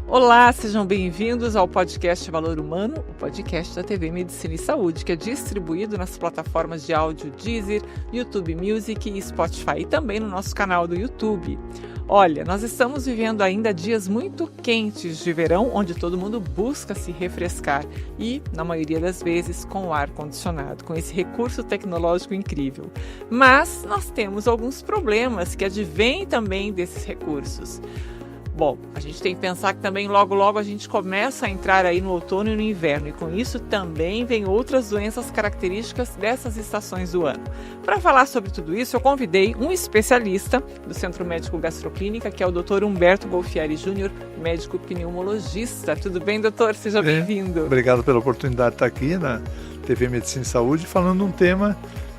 Olá, sejam bem-vindos ao podcast Valor Humano, o podcast da TV Medicina e Saúde, que é distribuído nas plataformas de áudio Deezer, YouTube Music e Spotify, e também no nosso canal do YouTube. Olha, nós estamos vivendo ainda dias muito quentes de verão, onde todo mundo busca se refrescar e, na maioria das vezes, com o ar-condicionado, com esse recurso tecnológico incrível. Mas nós temos alguns problemas que advêm também desses recursos. Bom, a gente tem que pensar que também logo a gente começa a entrar aí no outono e no inverno, e com isso também vem outras doenças características dessas estações do ano. Para falar sobre tudo isso, eu convidei um especialista do Centro Médico Gastroclínica, que é o Dr. Humberto Golfieri Júnior, médico pneumologista. Tudo bem, doutor? Seja bem-vindo. Obrigado pela oportunidade de estar aqui na TV Medicina e Saúde, falando um tema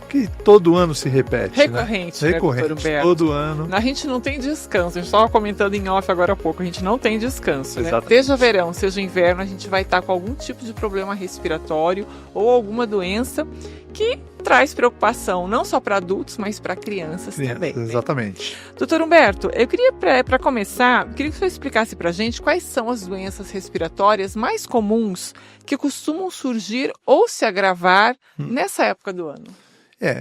que todo ano se repete. Recorrente, né, doutor Humberto? Todo ano. A gente não tem descanso, a gente estava comentando em off agora há pouco, a gente não tem descanso, né? Exatamente. Seja verão, seja inverno, a gente vai estar com algum tipo de problema respiratório ou alguma doença que traz preocupação não só para adultos, mas para crianças também. Exatamente. Doutor Humberto, eu queria, para começar, que o senhor explicasse para a gente quais são as doenças respiratórias mais comuns que costumam surgir ou se agravar nessa época do ano.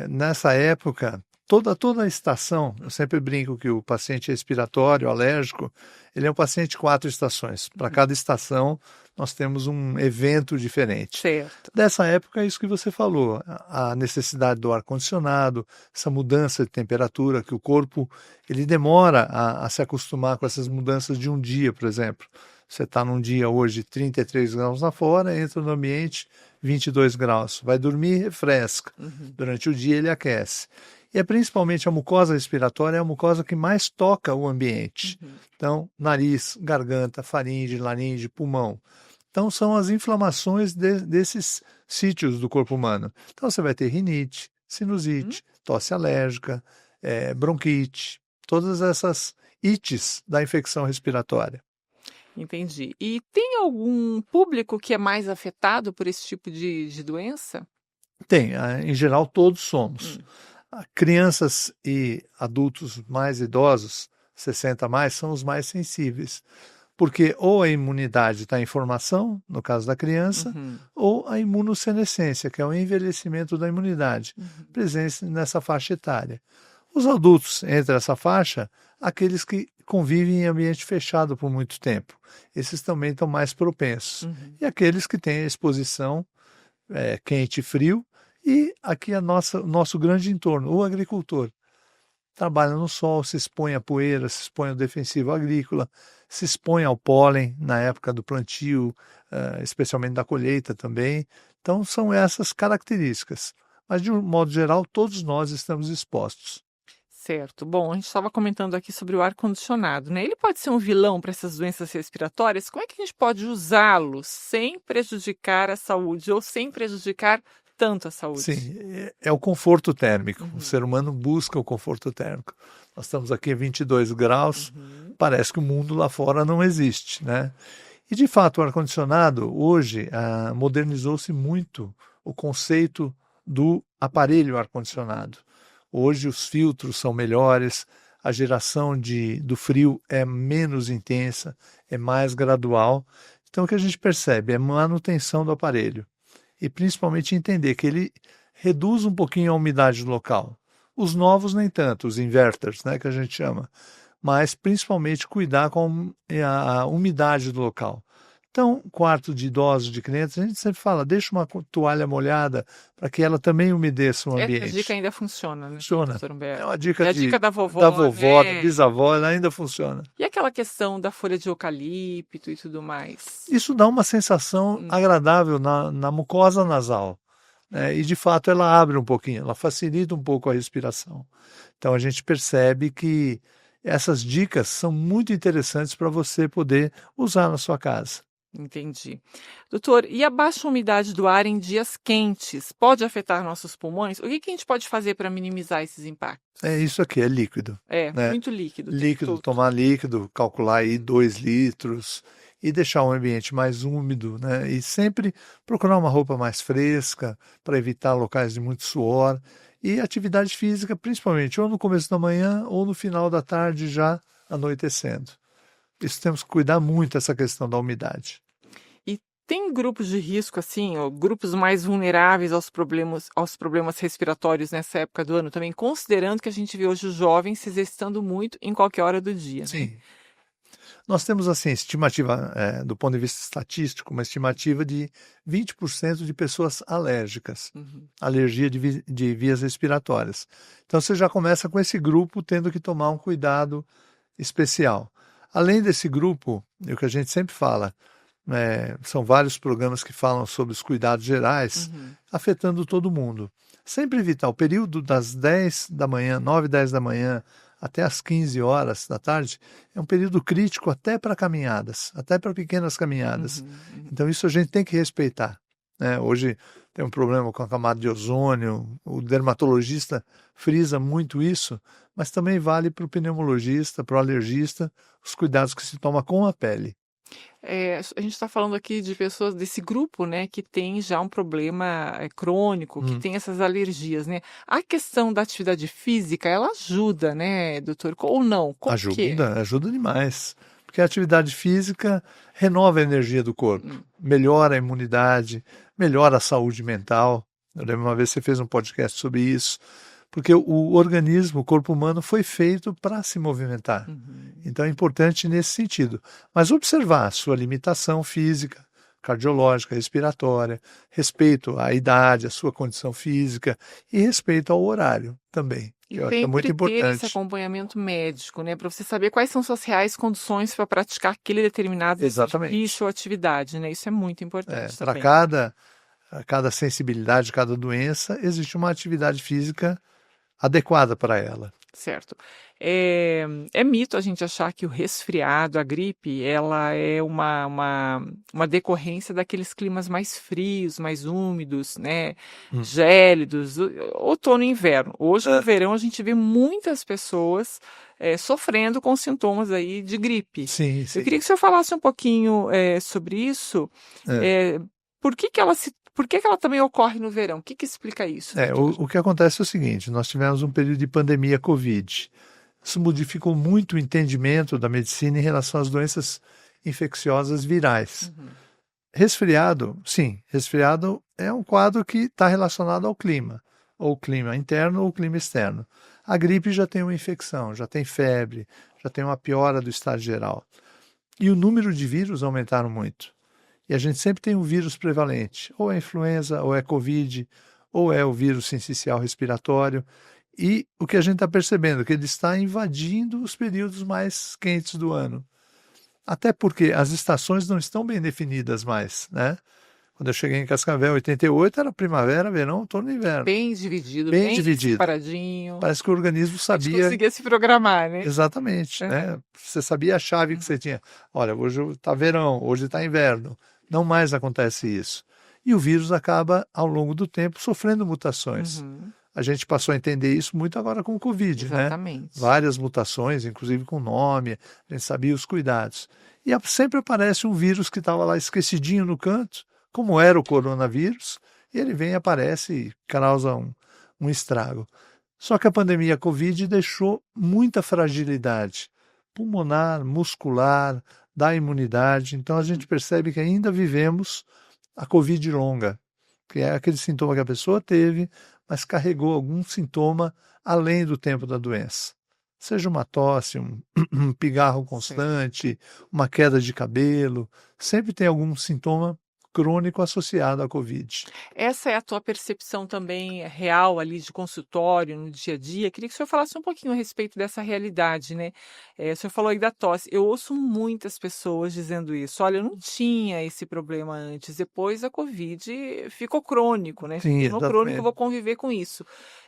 Nessa época, toda a estação, eu sempre brinco que o paciente respiratório, alérgico, ele é um paciente de 4 estações. Para cada estação, nós temos um evento diferente. Certo. Dessa época, é isso que você falou, a necessidade do ar-condicionado, essa mudança de temperatura, que o corpo ele demora a se acostumar com essas mudanças de um dia, por exemplo. Você está num dia hoje 33 graus lá fora, entra no ambiente 22 graus. Vai dormir, refresca. Durante o dia ele aquece. E é principalmente a mucosa respiratória, é a mucosa que mais toca o ambiente. Então, nariz, garganta, faringe, laringe, pulmão. Então, são as inflamações desses sítios do corpo humano. Então, você vai ter rinite, sinusite, tosse alérgica, bronquite, todas essas ites da infecção respiratória. Entendi. E tem algum público que é mais afetado por esse tipo de doença? Tem, em geral todos somos. Crianças e adultos mais idosos, 60 a mais, são os mais sensíveis. Porque ou a imunidade está em formação, no caso da criança, ou a imunossenescência, que é o envelhecimento da imunidade, presente nessa faixa etária. Os adultos, entre essa faixa, aqueles que convivem em ambiente fechado por muito tempo. Esses também estão mais propensos. E aqueles que têm a exposição quente e frio, e aqui o nosso grande entorno, o agricultor. Trabalha no sol, se expõe à poeira, se expõe ao defensivo agrícola, se expõe ao pólen na época do plantio, especialmente da colheita também. Então, são essas características. Mas, de um modo geral, todos nós estamos expostos. Certo. Bom, a gente estava comentando aqui sobre o ar-condicionado, né? Ele pode ser um vilão para essas doenças respiratórias? Como é que a gente pode usá-lo sem prejudicar a saúde ou sem prejudicar tanto a saúde? Sim, é o conforto térmico. O ser humano busca o conforto térmico. Nós estamos aqui a 22 graus, parece que o mundo lá fora não existe, né? E, de fato, o ar-condicionado, hoje, modernizou-se muito o conceito do aparelho ar-condicionado. Hoje os filtros são melhores, a geração do frio é menos intensa, é mais gradual. Então o que a gente percebe é manutenção do aparelho e principalmente entender que ele reduz um pouquinho a umidade local. Os novos nem tanto, os inverters, né, que a gente chama, mas principalmente cuidar com a umidade do local. Então, quarto de idosos, de clientes, a gente sempre fala, deixa uma toalha molhada para que ela também umedeça o ambiente. Essa dica ainda funciona, né? Funciona. É uma dica, a dica da vovó, da bisavó, ela ainda funciona. E aquela questão da folha de eucalipto e tudo mais? Isso dá uma sensação agradável na mucosa nasal. Né? E, de fato, ela abre um pouquinho, ela facilita um pouco a respiração. Então, a gente percebe que essas dicas são muito interessantes para você poder usar na sua casa. Entendi. Doutor, e a baixa umidade do ar em dias quentes pode afetar nossos pulmões? O que a gente pode fazer para minimizar esses impactos? É isso aqui, é líquido. Né? Muito líquido. Líquido, tomar líquido, calcular aí 2 litros e deixar o ambiente mais úmido, né? E sempre procurar uma roupa mais fresca para evitar locais de muito suor e atividade física, principalmente ou no começo da manhã ou no final da tarde já anoitecendo. Isso temos que cuidar muito essa questão da umidade. E tem grupos de risco, assim, ó, grupos mais vulneráveis aos problemas respiratórios nessa época do ano também, considerando que a gente vê hoje os jovens se exercitando muito em qualquer hora do dia, né? Sim. Nós temos, assim, estimativa, do ponto de vista estatístico, uma estimativa de 20% de pessoas alérgicas, Uhum. alergia de vias respiratórias. Então, você já começa com esse grupo tendo que tomar um cuidado especial. Além desse grupo, o que a gente sempre fala, são vários programas que falam sobre os cuidados gerais, Uhum. afetando todo mundo. Sempre evitar o período das 10 da manhã, 9, 10 da manhã, até as 15 horas da tarde, é um período crítico até para caminhadas, até para pequenas caminhadas. Uhum. Então, isso a gente tem que respeitar, né? Hoje tem um problema com a camada de ozônio, o dermatologista frisa muito isso, mas também vale para o pneumologista, para o alergista, os cuidados que se toma com a pele. A gente está falando aqui de pessoas desse grupo, né, que tem já um problema crônico, que tem essas alergias, né? A questão da atividade física, ela ajuda, né, doutor? Ou não? Como que é? Ajuda demais. Porque a atividade física renova a energia do corpo, melhora a imunidade, melhora a saúde mental. Eu lembro uma vez que você fez um podcast sobre isso, porque o organismo, o corpo humano foi feito para se movimentar. Uhum. Então é importante nesse sentido. Mas observar a sua limitação física, cardiológica, respiratória, respeito à idade, à sua condição física e respeito ao horário também, E que eu acho que é muito sempre ter esse importante. acompanhamento médico, né, para você saber quais são suas reais condições para praticar aquele determinado Exatamente. exercício ou atividade, né? Isso é muito importante Para também. cada sensibilidade, cada doença, existe uma atividade física adequada para ela. Certo. É mito a gente achar que o resfriado, a gripe, ela é uma decorrência daqueles climas mais frios, mais úmidos, né? Hum. Gélidos, outono e inverno. Hoje, no É. verão, a gente vê muitas pessoas sofrendo com sintomas aí de gripe. Sim, Eu sim. queria que o senhor falasse um pouquinho sobre isso. É. Por que que ela também ocorre no verão? O que que explica isso, doutor? O que acontece é o seguinte, nós tivemos um período de pandemia Covid. Isso modificou muito o entendimento da medicina em relação às doenças infecciosas virais. Uhum. Resfriado, sim, resfriado é um quadro que está relacionado ao clima, ou clima interno ou clima externo. A gripe já tem uma infecção, já tem febre, já tem uma piora do estado geral. E o número de vírus aumentaram muito. E a gente sempre tem um vírus prevalente, ou é influenza, ou é Covid, ou é o vírus sincicial respiratório. E o que a gente está percebendo é que ele está invadindo os períodos mais quentes do ano. Até porque as estações não estão bem definidas mais, né? Quando eu cheguei em Cascavel, em 88, era primavera, verão, outono e inverno. Bem dividido, Bem bem dividido. separadinho. Parece que o organismo A gente sabia conseguia se programar, né? exatamente, né? Você sabia a chave que você tinha. Olha, hoje está verão, hoje está inverno. Não mais acontece isso. E o vírus acaba, ao longo do tempo, sofrendo mutações. Uhum. A gente passou a entender isso muito agora com o Covid, né? Exatamente. Várias mutações, inclusive com nome, a gente sabia os cuidados. E sempre aparece um vírus que estava lá esquecidinho no canto, como era o coronavírus, e ele vem, aparece e causa um estrago. Só que a pandemia Covid deixou muita fragilidade pulmonar, muscular, da imunidade. Então a gente percebe que ainda vivemos a Covid longa, que é aquele sintoma que a pessoa teve, mas carregou algum sintoma além do tempo da doença. Seja uma tosse, um pigarro constante, uma queda de cabelo, sempre tem algum sintoma crônico associado à Covid. Essa é a tua percepção também real ali de consultório, no dia a dia? Queria que o senhor falasse um pouquinho a respeito dessa realidade, né? O senhor falou aí da tosse. Eu ouço muitas pessoas dizendo isso. Olha, eu não tinha esse problema antes, depois a Covid ficou crônico, né? Se Sim, tornou crônico, eu exatamente. vou conviver com isso.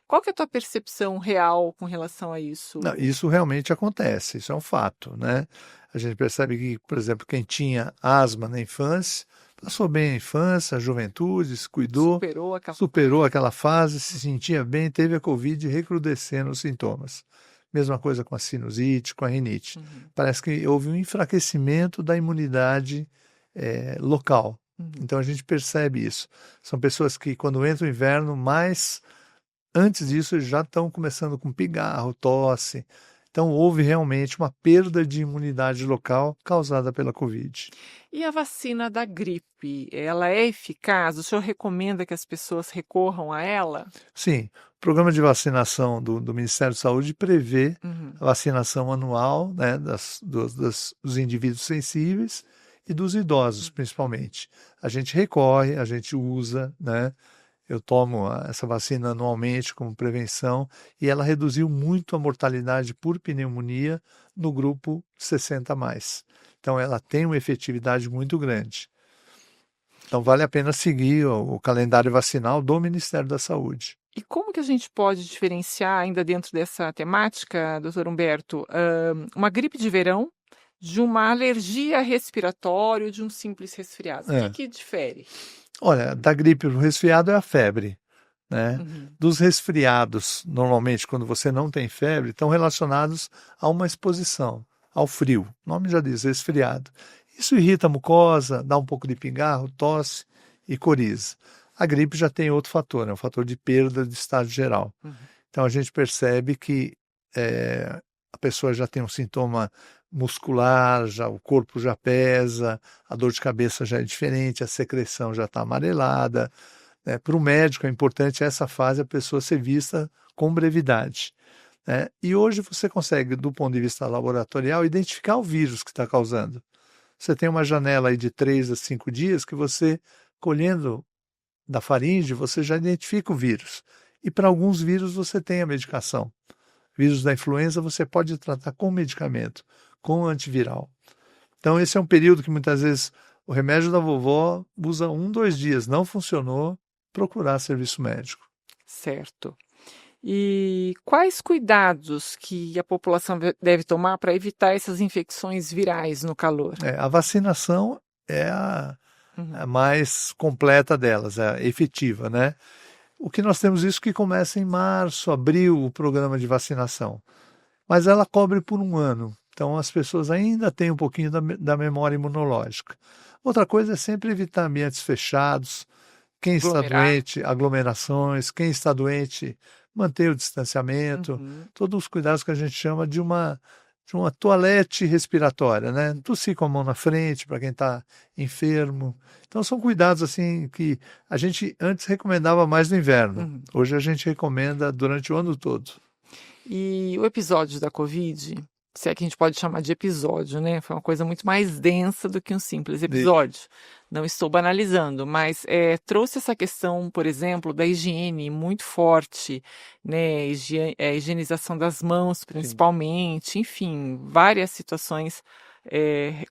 Qual que é a tua percepção real com relação a isso? Não, isso realmente acontece, isso é um fato, né? A gente percebe que, por exemplo, quem tinha asma na infância, passou bem a infância, a juventude, se cuidou, superou aquela fase, se sentia bem, teve a Covid recrudescendo os sintomas. Mesma coisa com a sinusite, com a rinite. Uhum. Parece que houve um enfraquecimento da imunidade local. Uhum. Então a gente percebe isso. São pessoas que, quando entra o inverno, mais antes disso, eles já estão começando com pigarro, tosse. Então, houve realmente uma perda de imunidade local causada pela Covid. E a vacina da gripe, ela é eficaz? O senhor recomenda que as pessoas recorram a ela? Sim, o programa de vacinação do Ministério da Saúde prevê Uhum. a vacinação anual, né, dos indivíduos sensíveis e dos idosos, principalmente. A gente recorre, a gente usa, né? Eu tomo essa vacina anualmente como prevenção e ela reduziu muito a mortalidade por pneumonia no grupo 60 a mais. Então ela tem uma efetividade muito grande. Então vale a pena seguir o calendário vacinal do Ministério da Saúde. E como que a gente pode diferenciar, ainda dentro dessa temática, doutor Humberto, uma gripe de verão de uma alergia respiratória ou de um simples resfriado? O É. que difere? Olha, da gripe para o resfriado é a febre, né? Uhum. Dos resfriados, normalmente, quando você não tem febre, estão relacionados a uma exposição, ao frio. O nome já diz, resfriado. Isso irrita a mucosa, dá um pouco de pigarro, tosse e coriza. A gripe já tem outro fator, é um fator de perda de estado geral. Uhum. Então a gente percebe que a pessoa já tem um sintoma muscular, já o corpo já pesa, a dor de cabeça já é diferente, a secreção já está amarelada. Né? Para o médico é importante essa fase a pessoa ser vista com brevidade. Né? E hoje você consegue, do ponto de vista laboratorial, identificar o vírus que está causando. Você tem uma janela aí de 3 a 5 dias que você, colhendo da faringe, você já identifica o vírus. E para alguns vírus você tem a medicação. Vírus da influenza você pode tratar com medicamento, com antiviral. Então esse é um período que muitas vezes o remédio da vovó usa 1, 2 dias, não funcionou, procurar serviço médico. Certo. E quais cuidados que a população deve tomar para evitar essas infecções virais no calor? A vacinação é a mais completa delas, é a efetiva, né? O que nós temos isso que começa em março, abril, o programa de vacinação. Mas ela cobre por 1 ano. Então as pessoas ainda têm um pouquinho da memória imunológica. Outra coisa é sempre evitar ambientes fechados. Quem está doente, aglomerações. Quem está doente, manter o distanciamento. Todos os cuidados que a gente chama de uma toalete respiratória, né? Tossir com a mão na frente para quem está enfermo. Então são cuidados assim que a gente antes recomendava mais no inverno. Hoje a gente recomenda durante o ano todo. E o episódio da Covid, se é que a gente pode chamar de episódio, né? Foi uma coisa muito mais densa do que um simples episódio. Não estou banalizando, mas trouxe essa questão, por exemplo, da higiene muito forte, né? Higienização das mãos, principalmente, sim. Enfim, várias situações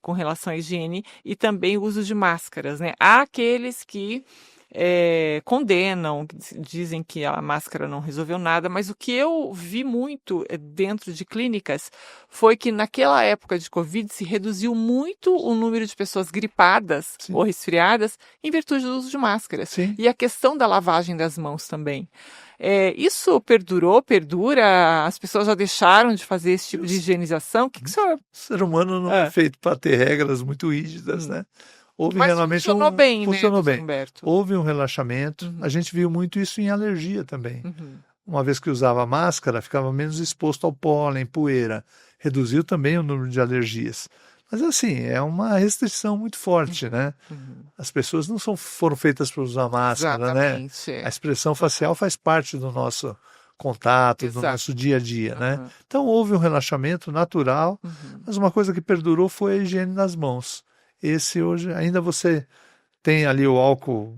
com relação à higiene e também o uso de máscaras, né? Há aqueles que condenam, dizem que a máscara não resolveu nada, mas o que eu vi muito dentro de clínicas foi que naquela época de Covid se reduziu muito o número de pessoas gripadas ou resfriadas em virtude do uso de máscaras. Sim. E a questão da lavagem das mãos também. Isso perdura? As pessoas já deixaram de fazer esse tipo de higienização? O que o senhor... O ser humano não é feito para ter regras muito rígidas, né? Mas funcionou bem, funcionou né, bem. Humberto? Houve um relaxamento. A gente viu muito isso em alergia também. Uma vez que usava máscara, ficava menos exposto ao pólen, poeira. Reduziu também o número de alergias. Mas assim, é uma restrição muito forte, né? As pessoas não foram feitas para usar máscara, exatamente, né? A expressão facial faz parte do nosso contato, do nosso dia a dia, né? Então houve um relaxamento natural, mas uma coisa que perdurou foi a higiene das mãos. Esse hoje, ainda você tem ali o álcool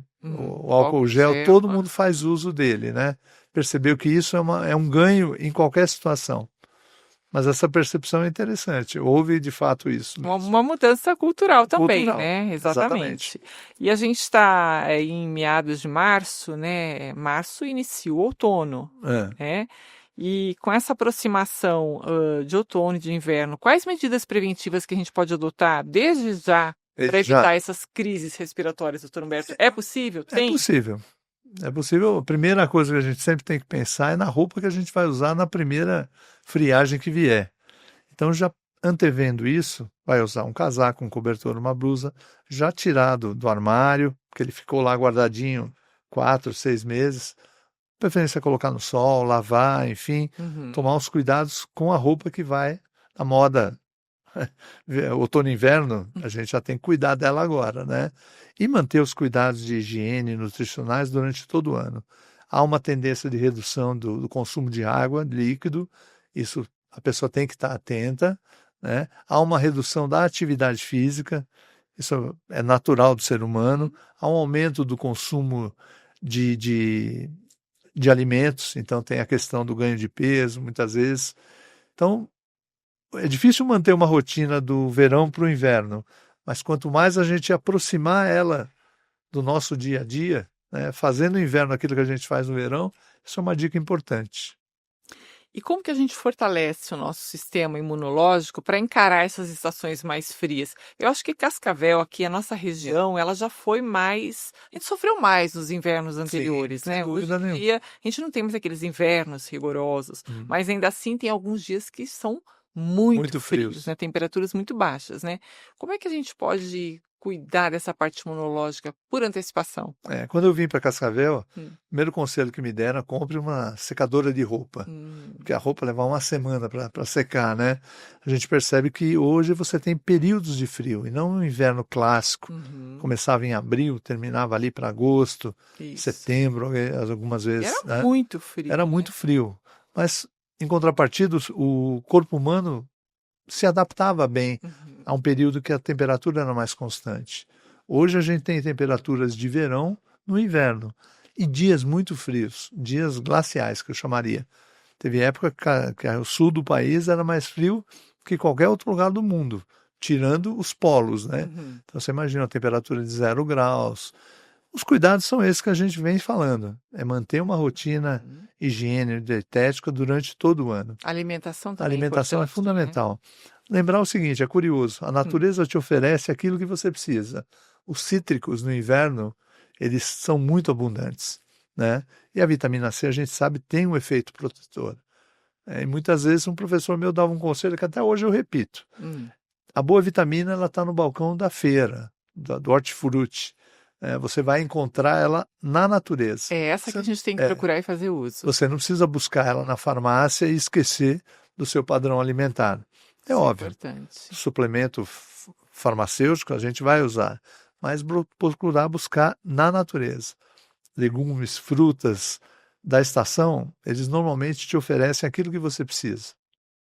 gel, todo mundo faz uso dele, né? Percebeu que isso é um ganho em qualquer situação. Mas essa percepção é interessante, houve de fato isso. Uma mudança cultural também, né? Exatamente. E a gente está em meados de março, né? Março inicia o outono, né? E com essa aproximação de outono e de inverno, quais medidas preventivas que a gente pode adotar desde já para evitar essas crises respiratórias, doutor Humberto? É possível? Tem? É possível. É possível. A primeira coisa que a gente sempre tem que pensar é na roupa que a gente vai usar na primeira friagem que vier. Então, já antevendo isso, vai usar um casaco, um cobertor, uma blusa, já tirado do armário, porque ele ficou lá guardadinho 4, 6 meses. preferência colocar no sol, lavar, enfim, tomar os cuidados com a roupa que vai na moda. Outono e inverno, a gente já tem que cuidar dela agora, né? E manter os cuidados de higiene nutricionais durante todo o ano. Há uma tendência de redução do consumo de água, líquido, isso a pessoa tem que estar atenta, né? Há uma redução da atividade física, isso é natural do ser humano. Há um aumento do consumo de alimentos, então tem a questão do ganho de peso, muitas vezes. Então, é difícil manter uma rotina do verão para o inverno, mas quanto mais a gente aproximar ela do nosso dia a dia, né, fazendo no inverno aquilo que a gente faz no verão, isso é uma dica importante. E como que a gente fortalece o nosso sistema imunológico para encarar essas estações mais frias? Eu acho que Cascavel, aqui, a nossa região, ela já foi mais... A gente sofreu mais nos invernos anteriores, Sim, né? sem Hoje dúvida em nenhuma. dia, a gente não tem mais aqueles invernos rigorosos, mas ainda assim tem alguns dias que são muito frios, frios. né? Temperaturas muito baixas, né? Como é que a gente pode cuidar dessa parte imunológica por antecipação? Quando eu vim para Cascavel, o primeiro conselho que me deram, compre uma secadora de roupa, porque a roupa leva uma semana para secar, né? A gente percebe que hoje você tem períodos de frio, e não um inverno clássico. Começava em abril, terminava ali para agosto, Isso. setembro, algumas vezes. Era né? muito frio. Era muito frio, mas em contrapartida, o corpo humano se adaptava bem a um período que a temperatura era mais constante. Hoje a gente tem temperaturas de verão no inverno e dias muito frios, dias glaciais, que eu chamaria. Teve época que o sul do país era mais frio que qualquer outro lugar do mundo, tirando os polos, né? Então você imagina a temperatura de 0 graus. Os cuidados são esses que a gente vem falando, é manter uma rotina higiene dietética durante todo o ano. A alimentação A também alimentação é importante, fundamental. Lembrar o seguinte, é curioso, a natureza te oferece aquilo que você precisa. Os cítricos no inverno, eles são muito abundantes, né? E a vitamina C, a gente sabe, tem um efeito protetor. E muitas vezes um professor meu dava um conselho que até hoje eu repito. A boa vitamina, ela está no balcão da feira, do hortifruti. Você vai encontrar ela na natureza. É essa que a gente tem que procurar e fazer uso. Você não precisa buscar ela na farmácia e esquecer do seu padrão alimentar. É óbvio, importante. suplemento farmacêutico a gente vai usar, mas procurar buscar na natureza. Legumes, frutas da estação, eles normalmente te oferecem aquilo que você precisa.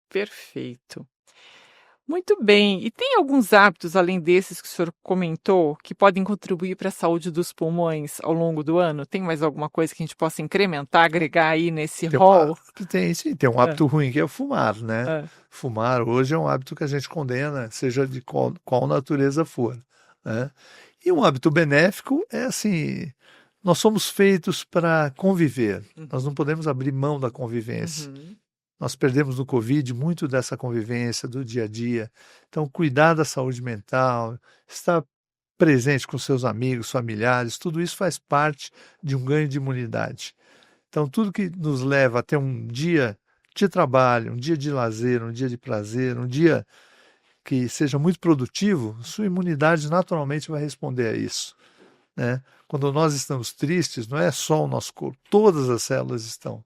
Perfeito. Muito bem. E tem alguns hábitos, além desses que o senhor comentou, que podem contribuir para a saúde dos pulmões ao longo do ano? Tem mais alguma coisa que a gente possa incrementar, agregar aí nesse rol? Tem um hábito ruim que é o fumar, né? Fumar hoje é um hábito que a gente condena, seja de qual natureza for, né? E um hábito benéfico é assim, nós somos feitos para conviver, nós não podemos abrir mão da convivência. Nós perdemos no Covid muito dessa convivência do dia a dia. Então, cuidar da saúde mental, estar presente com seus amigos, familiares, tudo isso faz parte de um ganho de imunidade. Então, tudo que nos leva a ter um dia de trabalho, um dia de lazer, um dia de prazer, um dia que seja muito produtivo, sua imunidade naturalmente vai responder a isso, né? Quando nós estamos tristes, não é só o nosso corpo, todas as células estão.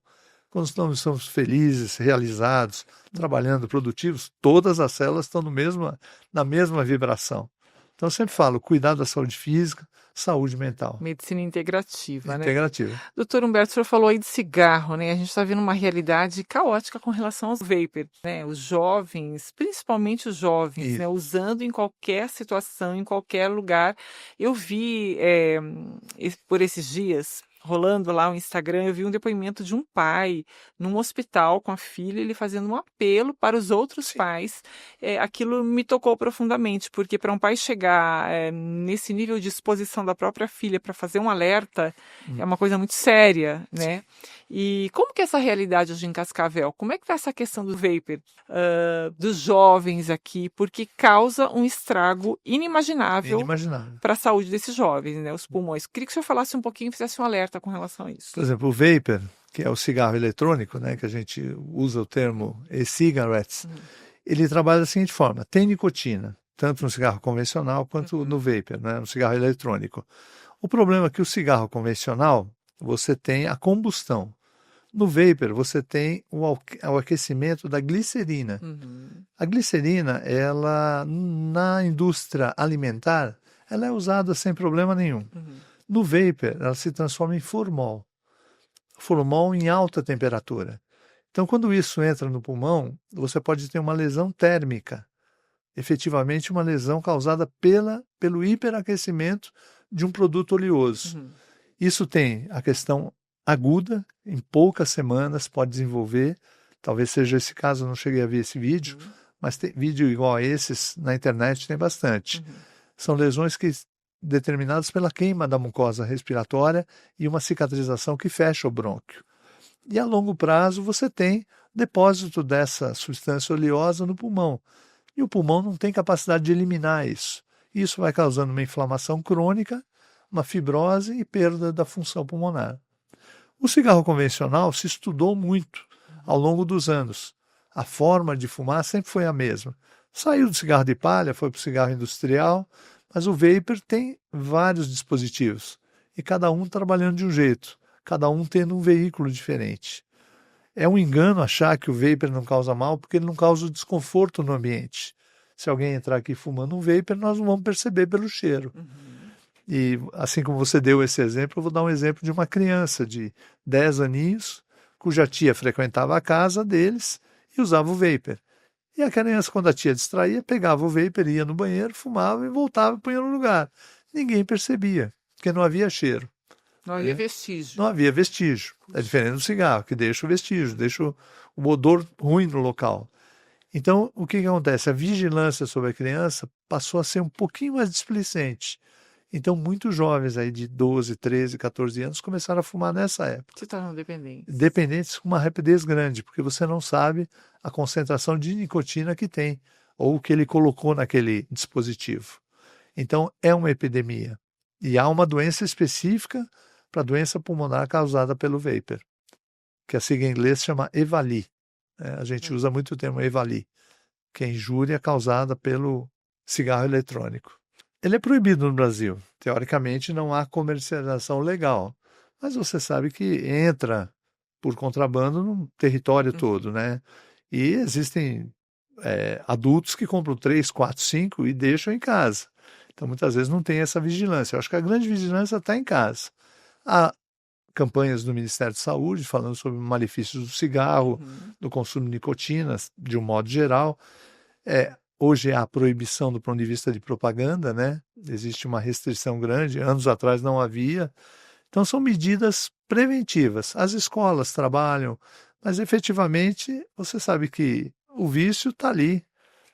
Quando estamos felizes, realizados, trabalhando, produtivos, todas as células estão na mesma vibração. Então, eu sempre falo, cuidar da saúde física, saúde mental. Medicina integrativa, né? Integrativa. Doutor Humberto, o senhor falou aí de cigarro, né? A gente está vendo uma realidade caótica com relação aos vapers, né? Os jovens, principalmente os jovens, né? Usando em qualquer situação, em qualquer lugar. Eu vi, por esses dias, rolando lá o Instagram, eu vi um depoimento de um pai num hospital com a filha, ele fazendo um apelo para os outros pais. Aquilo me tocou profundamente, porque para um pai chegar nesse nível de exposição da própria filha para fazer um alerta, é uma coisa muito séria, né? E como que é essa realidade hoje em Cascavel? Como é que está essa questão do vapor, dos jovens aqui? Porque causa um estrago inimaginável para a saúde desses jovens, né? Os pulmões. Queria que o senhor falasse um pouquinho e fizesse um alerta com relação a isso. Por exemplo, o vapor, que é o cigarro eletrônico, né, que a gente usa o termo e-cigarettes, ele trabalha da seguinte forma, tem nicotina, tanto no cigarro convencional quanto no vapor, né, no cigarro eletrônico. O problema é que o cigarro convencional, você tem a combustão. No vapor, você tem o aquecimento da glicerina. A glicerina, ela, na indústria alimentar, ela é usada sem problema nenhum. No vapor, ela se transforma em formol. Formol em alta temperatura. Então, quando isso entra no pulmão, você pode ter uma lesão térmica. Efetivamente, uma lesão causada pelo hiperaquecimento de um produto oleoso. Isso tem a questão aguda, em poucas semanas pode desenvolver, talvez seja esse caso, eu não cheguei a ver esse vídeo, mas tem vídeo igual a esses na internet, tem bastante. São lesões determinadas pela queima da mucosa respiratória e uma cicatrização que fecha o brônquio. E a longo prazo você tem depósito dessa substância oleosa no pulmão, e o pulmão não tem capacidade de eliminar isso. Isso vai causando uma inflamação crônica, uma fibrose e perda da função pulmonar. O cigarro convencional se estudou muito ao longo dos anos. A forma de fumar sempre foi a mesma. Saiu do cigarro de palha, foi para o cigarro industrial, mas o vapor tem vários dispositivos, e cada um trabalhando de um jeito, cada um tendo um veículo diferente. É um engano achar que o vapor não causa mal, porque ele não causa desconforto no ambiente. Se alguém entrar aqui fumando um vapor, nós não vamos perceber pelo cheiro. E assim como você deu esse exemplo, eu vou dar um exemplo de uma criança de 10 aninhos, cuja tia frequentava a casa deles e usava o vapor. E a criança, quando a tia distraía, pegava o vapor, ia no banheiro, fumava e voltava e punha no lugar. Ninguém percebia, porque não havia cheiro. Não havia vestígio. Não havia vestígio. É diferente do cigarro, que deixa o vestígio, deixa o odor ruim no local. Então, o que acontece? A vigilância sobre a criança passou a ser um pouquinho mais displicente. Então, muitos jovens aí de 12, 13, 14 anos começaram a fumar nessa época. Se tornam dependentes. Dependentes com uma rapidez grande, porque você não sabe a concentração de nicotina que tem, ou o que ele colocou naquele dispositivo. Então, é uma epidemia. E há uma doença específica para a doença pulmonar causada pelo vapor, que a sigla em inglês chama EVALI. A gente usa muito o termo EVALI, que é injúria causada pelo cigarro eletrônico. Ele é proibido no Brasil. Teoricamente, não há comercialização legal. Mas você sabe que entra por contrabando no território todo, né? E existem adultos que compram 3, 4, 5 e deixam em casa. Então, muitas vezes não tem essa vigilância. Eu acho que a grande vigilância está em casa. Há campanhas do Ministério da Saúde falando sobre malefícios do cigarro, do consumo de nicotinas, de um modo geral. Hoje há a proibição do ponto de vista de propaganda, né? Existe uma restrição grande, anos atrás não havia. Então são medidas preventivas. As escolas trabalham, mas efetivamente você sabe que o vício está ali,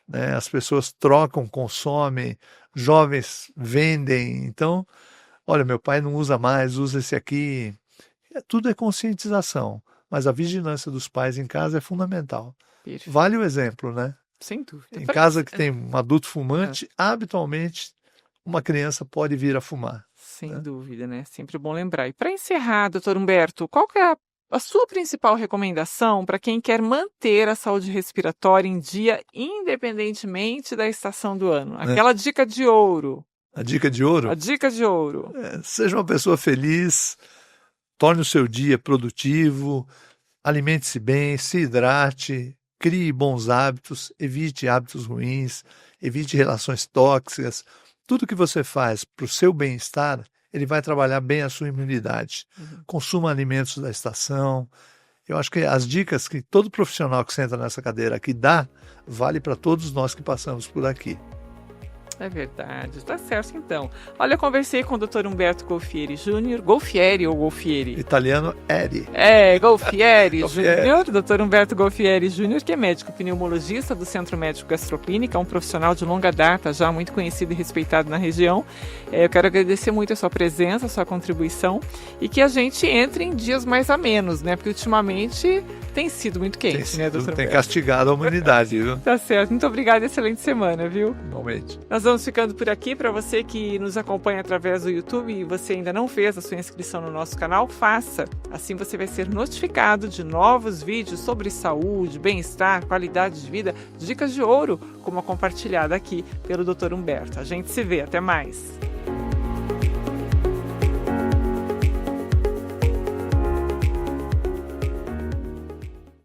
né? As pessoas trocam, consomem, jovens vendem. Então, olha, meu pai não usa mais, usa esse aqui. Tudo é conscientização, mas a vigilância dos pais em casa é fundamental. Perfeito. Vale o exemplo, né? Sem dúvida. Em casa que tem um adulto fumante, habitualmente uma criança pode vir a fumar. Sem dúvida, né? Sempre bom lembrar. E para encerrar, doutor Humberto, qual que é a sua principal recomendação para quem quer manter a saúde respiratória em dia, independentemente da estação do ano? Aquela dica de ouro. A dica de ouro? A dica de ouro. Seja uma pessoa feliz, torne o seu dia produtivo, alimente-se bem, se hidrate, crie bons hábitos, evite hábitos ruins, evite relações tóxicas. Tudo que você faz para o seu bem-estar, ele vai trabalhar bem a sua imunidade. Consuma alimentos da estação. Eu acho que as dicas que todo profissional que senta nessa cadeira aqui dá, vale para todos nós que passamos por aqui. É verdade, tá certo então. Olha, eu conversei com o Dr. Humberto Golfieri Júnior, Golfieri ou Golfieri? Italiano, Eri. Golfieri Júnior, Dr. Humberto Golfieri Júnior, que é médico pneumologista do Centro Médico Gastroclínica, um profissional de longa data, já muito conhecido e respeitado na região. Eu quero agradecer muito a sua presença, a sua contribuição, e que a gente entre em dias mais amenos, né? Porque ultimamente tem sido muito quente, né, doutor Humberto? Tem castigado a humanidade, viu? Tá certo, muito obrigada, excelente semana, viu? Igualmente. Nós vamos ficando por aqui. Para você que nos acompanha através do YouTube e você ainda não fez a sua inscrição no nosso canal, faça. Assim você vai ser notificado de novos vídeos sobre saúde, bem-estar, qualidade de vida, dicas de ouro, como a compartilhada aqui pelo Dr. Humberto. A gente se vê. Até mais.